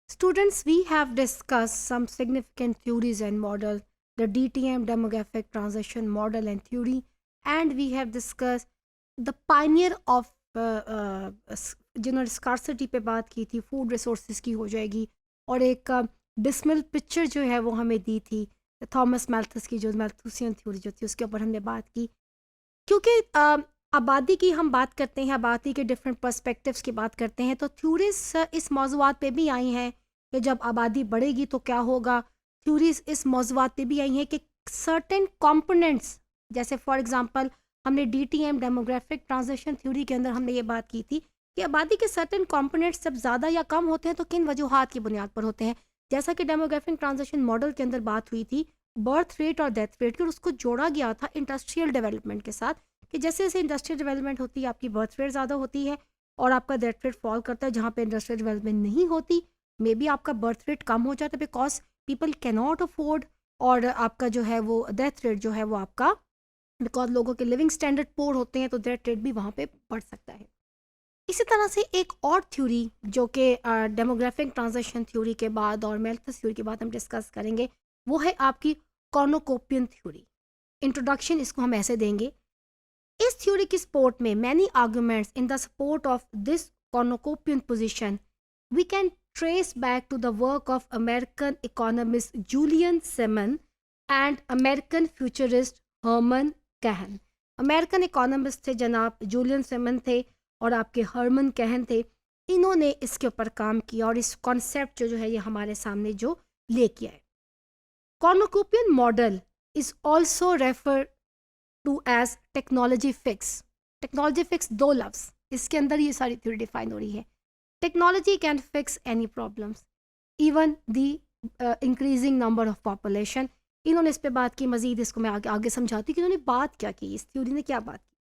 Students, we have discussed some significant theories and models, the DTM demographic transition model and theory, and we have discussed the pioneer of जिन्होंने scarcity पे बात की थी, food resources की हो जाएगी, और एक डिसमल पिक्चर जो है वो हमें दी थी थॉमस मैल्थस की, जो मैल्थुसियन थ्योरी जो थी उसके ऊपर हमने बात की। क्योंकि आबादी की हम बात करते हैं, आबादी के डिफरेंट पर्सपेक्टिव्स की बात करते हैं, तो थ्योरीज इस मौज़ूआत पे भी आई हैं कि जब आबादी बढ़ेगी तो क्या होगा। थ्योरीज इस मौज़ूआत पे भी आई हैं कि सर्टेन कंपोनेंट्स, जैसे फॉर एग्जांपल हमने डीटीएम डेमोग्राफिक ट्रांजिशन थ्योरी के अंदर हमने ये बात की थी कि आबादी के सर्टेन कंपोनेंट्स जब ज़्यादा या कम होते हैं तो किन वजूहात की बुनियाद पर होते हैं। जैसा कि डेमोग्राफिक ट्रांजिशन मॉडल के अंदर बात हुई थी बर्थ रेट और डेथ रेट की, और उसको जोड़ा गया था इंडस्ट्रियल डेवलपमेंट के साथ कि जैसे जैसे इंडस्ट्रियल डेवलपमेंट होती है आपकी बर्थ रेट ज़्यादा होती है और आपका डेथ रेट फॉल करता है। जहाँ पे इंडस्ट्रियल डेवलपमेंट नहीं होती मे बी आपका बर्थ रेट कम हो जाता है बिकॉज पीपल कैनॉट अफोर्ड, और आपका जो है वो डेथ रेट जो है वो आपका बिकॉज लोगों के लिविंग स्टैंडर्ड पोर होते हैं तो डेथ रेट भी वहाँ पे बढ़ सकता है। इसी तरह से एक और थ्योरी जो कि डेमोग्राफिक ट्रांजिशन थ्योरी के बाद और मेल्थस थ्योरी के बाद हम डिस्कस करेंगे, वो है आपकी कॉर्नुकोपियन थ्योरी। इंट्रोडक्शन इसको हम ऐसे देंगे, इस थ्योरी की सपोर्ट में many arguments in the support of this cornucopian position we can trace back to the work of American economist Julian Simon and American futurist Herman Kahn. American economist थे जनाब Julian semen थे और आपके Hermann कैहन थे। इन्होंने इसके ऊपर काम किया और इस कॉन्सेप्ट जो है ये हमारे सामने जो लेके आए। Cornucopian model is also refer to as technology fix. Technology fix दो लफ्ज़ इसके अंदर ये सारी थ्योरी डिफाइन हो रही है। Technology can fix any problems even the increasing number of population. इन्होंने इस पे बात की, मजीद इसको मैं आगे समझाती हूँ कि इन्होंने बात क्या की, इस थ्योरी ने क्या बात की।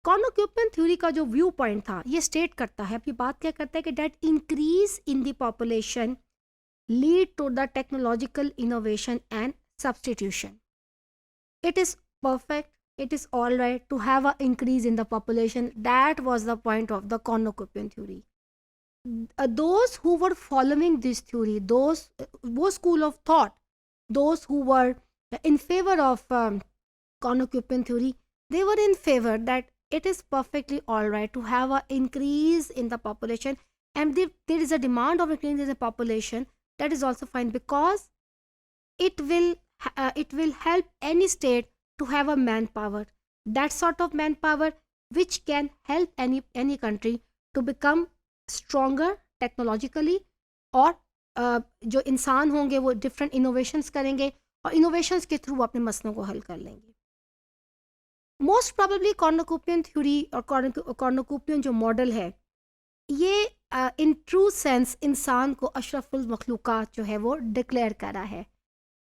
कॉर्नुकोपियन थ्योरी का जो व्यू पॉइंट था ये स्टेट करता है, अपनी बात क्या करता है कि that increase in the population lead to the technological innovation and substitution. It is perfect, it is all right to have an increase in the population. That was the point of the cornucopian theory. Those who were following this theory, those school of thought, those who were in favor of cornucopian theory, they were in favor that it is perfectly all right to have an increase in the population, and if there is a demand of increase in the population, that is also fine because it will it will help any state to have a manpower, that sort of manpower which can help any country to become stronger technologically, और जो इंसान होंगे वो different innovations करेंगे और innovations के through अपने मसलों को हल कर लेंगे। मोस्ट प्रोबेबली कॉर्नुकोपियन थ्योरी और कॉर्नुकोपियन जो मॉडल है ये इन ट्रू सेंस इंसान को अशरफुल मखलूक़ात जो है वो डिक्लेयर करा है।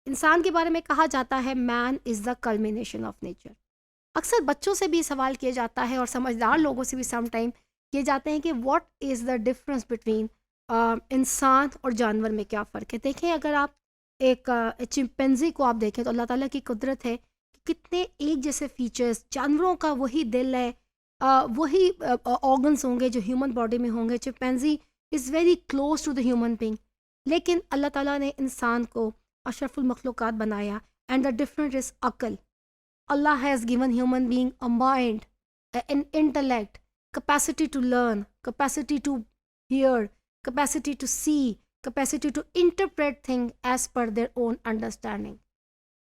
इंसान के बारे में कहा जाता है man is the culmination of nature. अक्सर बच्चों से भी सवाल किया जाता है और समझदार लोगों से भी सम टाइम किए जाते हैं कि what is the difference between इंसान और जानवर में क्या फ़र्क है। देखें अगर आप एक चिंपैंजी को आप देखें तो अल्लाह ताला की कुदरत है कि कितने एक जैसे फीचर्स, जानवरों का वही दिल है, वही ऑर्गन्स होंगे जो ह्यूमन बॉडी में होंगे। Chimpanzee is very close to the human being, लेकिन अल्लाह ताला ने इंसान को अशरफुल मखलूक़ात बनाया एंड द डिफरेंट इज़ अकल। Allah has given human being a mind, an intellect, capacity to learn, capacity to hear, capacity to see, capacity to interpret things as per their own understanding.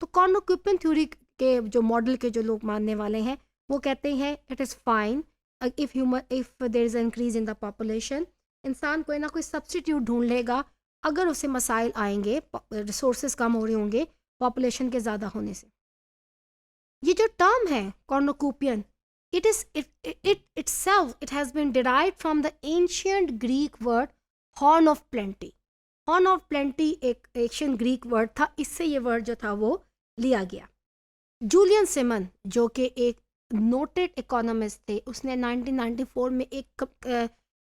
तो कॉर्नुकोपियन theory के जो model के जो लोग मानने वाले हैं वो कहते हैं it is fine if there is increase in the population, इंसान कोई ना कोई सब्सटीट्यूट ढूंढ लेगा अगर उसे मसाइल आएंगे, रिसोर्सेज कम हो रहे होंगे पॉपुलेशन के ज़्यादा होने से। ये जो टर्म है cornucopian, it is it itself it has been derived from the ancient Greek word horn of plenty. Horn of plenty एक एशियन ग्रीक वर्ड था, इससे ये वर्ड जो था वो लिया गया। जूलियन सिमन जो कि एक नोटेड इकोनॉमिस्ट थे, उसने 1994 में एक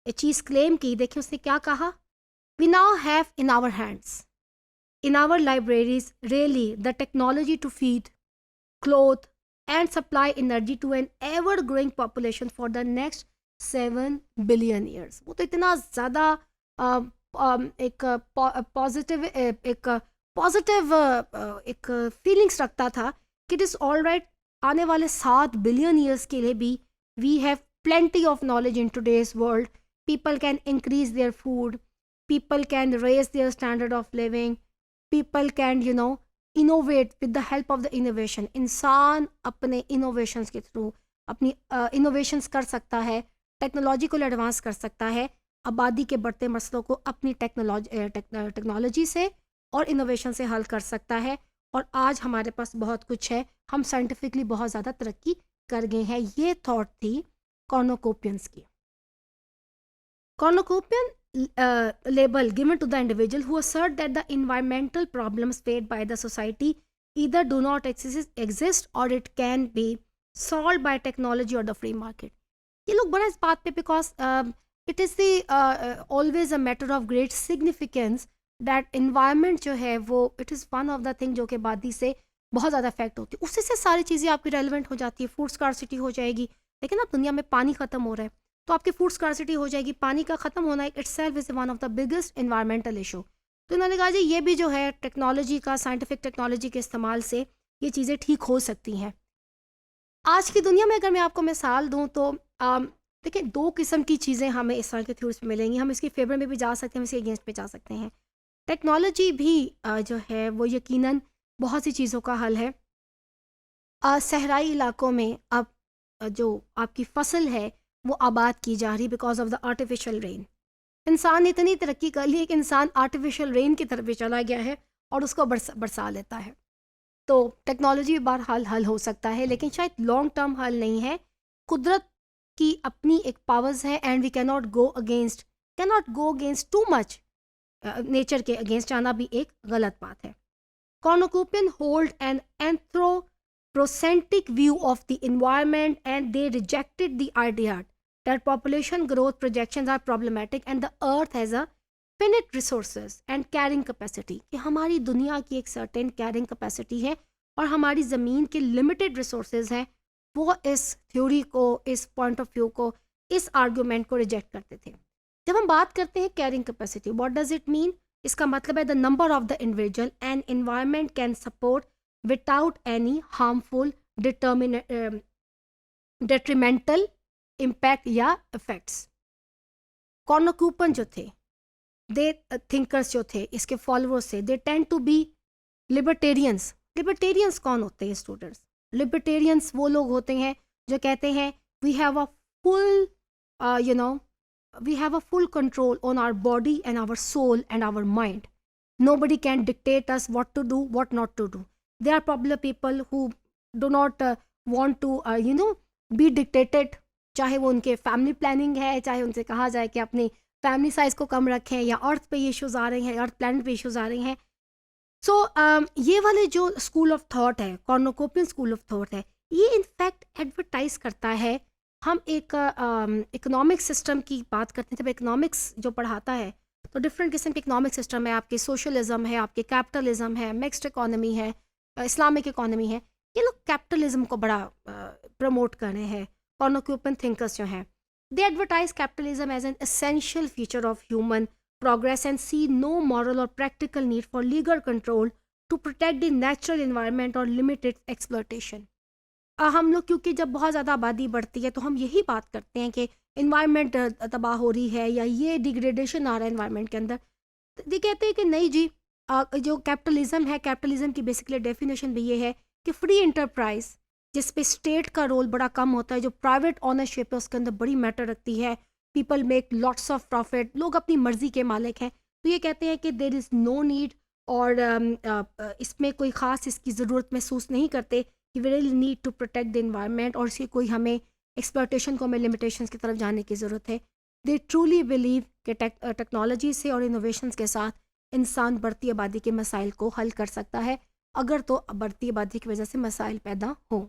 चीज़ क्लेम की। देखिए उसने क्या कहा, we now have in our hands in our libraries really the technology to feed, clothe and supply energy to an ever growing population for the next 7 billion years। वो तो इतना ज़्यादा एक पॉजिटिव एक फीलिंग्स रखता था कि इट इज़ ऑल राइट, आने वाले 7 बिलियन ईयर्स के लिए भी we have plenty of knowledge in today's world. People can increase their food, people can raise their standard of living, people can innovate with the help of the innovation. इंसान अपने innovations के through अपनी innovations कर सकता है, technology को advance कर सकता है, आबादी के बढ़ते मसलों को अपनी टेक्नोलॉजी से और इनोवेशन से हल कर सकता है। और आज हमारे पास बहुत कुछ है, हम साइंटिफिकली बहुत ज़्यादा तरक्की कर गए हैं। ये थॉट थी कॉर्नुकोपियंस की। Cornucopian label given to the individual who assert that the environmental problems faced by the society either do not exist or it can be solved by technology or the free market. ये लोग बड़ा इस बात पे because it is the always a matter of great significance that environment जो है वो it is one of the thing जो कि आबादी से बहुत ज़्यादा इफेक्ट होती है। उसी से सारी चीज़ें आपकी रेलिवेंट हो जाती है। फूड स्कार्सिटी हो जाएगी, लेकिन अब दुनिया में पानी ख़त्म हो रहा है तो आपकी फूड स्कार्सिटी हो जाएगी। पानी का ख़त्म होना itself is one of the biggest environmental issue. तो उन्होंने कहा जी ये भी जो है टेक्नोलॉजी का, साइंटिफिक टेक्नोलॉजी के इस्तेमाल से ये चीज़ें ठीक हो सकती हैं। आज की दुनिया में अगर मैं आपको मिसाल दूँ तो देखिए 2 किस्म की चीज़ें हमें इस तरह के थ्योरीज में मिलेंगी। हम इसके फेवर में भी जा सकते हैं, हम इसके अगेंस्ट में जा सकते हैं। टेक्नोलॉजी भी जो है वो यकीनन बहुत सी चीज़ों का हल है। सहराई इलाकों में अब जो आपकी फसल है वो आबाद की जा रही because of the artificial rain. इंसान ने इतनी तरक्की कर ली है कि इंसान आर्टिफिशियल रेन की तरफ भी चला गया है और उसको बरसा लेता है। तो टेक्नोलॉजी बहरहाल हल हो सकता है, लेकिन शायद लॉन्ग टर्म हल नहीं है। कुदरत की अपनी एक पावर्स है and we cannot go against too much. Nature के अगेंस्ट जाना भी एक गलत बात है। Cornucopian hold an anthropocentric view of the environment and they rejected the idea that population growth projections are problematic and the earth has a finite resources and carrying capacity। कि हमारी दुनिया की एक certain carrying capacity है और हमारी ज़मीन के limited resources हैं। वो इस थ्योरी को, इस point of view को, इस argument को reject करते थे। जब हम बात करते हैं carrying capacity, what does it mean? इसका मतलब है the number of the individual and environment can support without any harmful detrimental impact या इफेक्ट्स। कॉर्नुकोपियन जो थे, दे थिंकर्स जो थे, इसके फॉलोअर्स थे, they tend to be libertarians. Libertarians कौन होते हैं स्टूडेंट्स? लिबर्टेरियंस वो लोग होते हैं जो कहते हैं we have a full control on our body and our soul and our mind. Nobody can dictate us what to do, what not to do. They are popular people who do not want to be dictated, चाहे वो उनके family planning है, चाहे उनसे कहा जाए कि अपनी फैमिली साइज़ को कम रखें, या अर्थ पे ये इश्यूज़ आ रहे हैं, अर्थ प्लैनेट पे इश्यूज़ आ रहे हैं। सो ये वाले जो स्कूल ऑफ थॉट है, कॉर्नुकोपियन स्कूल ऑफ थॉट है, ये इनफैक्ट एडवर्टाइज करता है। हम एक इकोनॉमिक सिस्टम की बात करते हैं। जब इकोनॉमिक्स जो पढ़ाता है तो डिफरेंट किस्म के इकोनॉमिक सिस्टम है। आपके सोशलिज्म है, आपके कैपिटलिज्म है, मिक्स्ड इकोनॉमी है, इस्लामिक इकोनॉमी है। ये लोग कैपिटलिज्म को बड़ा प्रमोट कर रहे हैं। कॉर्नुकोपियन थिंकर्स जो हैं, they advertise capitalism as an essential feature of human progress and see no moral और practical need for legal control to protect the natural environment और लिमिटेड एक्सप्लॉयटेशन। हम लोग क्योंकि जब बहुत ज़्यादा आबादी बढ़ती है तो हम यही बात करते हैं कि इन्वायरमेंट तबाह हो रही है या ये डिग्रेडेशन आ रहा है इन्वायरमेंट के अंदर। ये कहते हैं कि नहीं जी, जो कैपिटलिज्म है, कैपिटलिज्म की बेसिकली डेफिनेशन भी ये है कि फ्री इंटरप्राइज जिस पे स्टेट का रोल बड़ा कम होता है, जो प्राइवेट ऑनरशिप है उसके अंदर बड़ी मैटर रखती है। People make lots of profit, लोग अपनी मर्जी के मालिक हैं। तो ये कहते हैं कि देर इज़ नो नीड, और इसमें कोई ख़ास इसकी ज़रूरत महसूस नहीं करते कि we really need to protect the environment, और इसकी कोई हमें एक्सप्लॉयटेशन को, हमें लिमिटेशंस की तरफ जाने की ज़रूरत है। दे ट्रूली बिलीव कि टेक्नोलॉजी से और इनोवेशंस के साथ इंसान बढ़ती आबादी के मसाइल को हल कर सकता है, अगर तो बढ़ती आबादी की वजह से मसाइल पैदा हों।